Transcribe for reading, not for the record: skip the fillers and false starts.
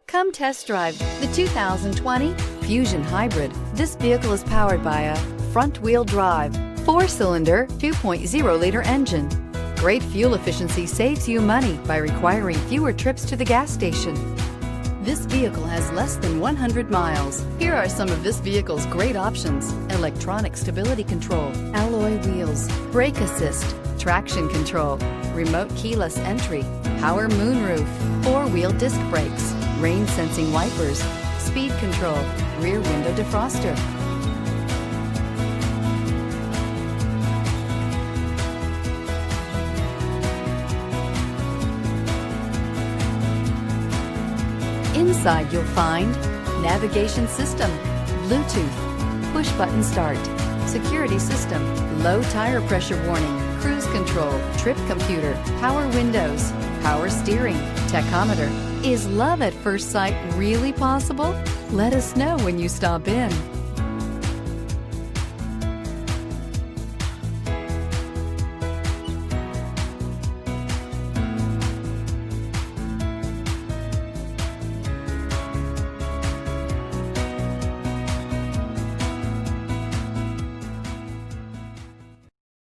Come test drive the 2020 Fusion Hybrid. This vehicle is powered by a front-wheel drive, 4-cylinder, 2.0-liter engine. Great fuel efficiency saves you money by requiring fewer trips to the gas station. This vehicle has less than 100 miles. Here are some of this vehicle's great options: electronic stability control, alloy wheels, brake assist, traction control, remote keyless entry, power moonroof, 4-wheel disc brakes, rain sensing wipers, speed control, rear window defroster. Inside you'll find navigation system, Bluetooth, push button start, security system, low tire pressure warning, cruise control, trip computer, power windows, power steering, tachometer. Is love at first sight really possible? Let us know when you stop in.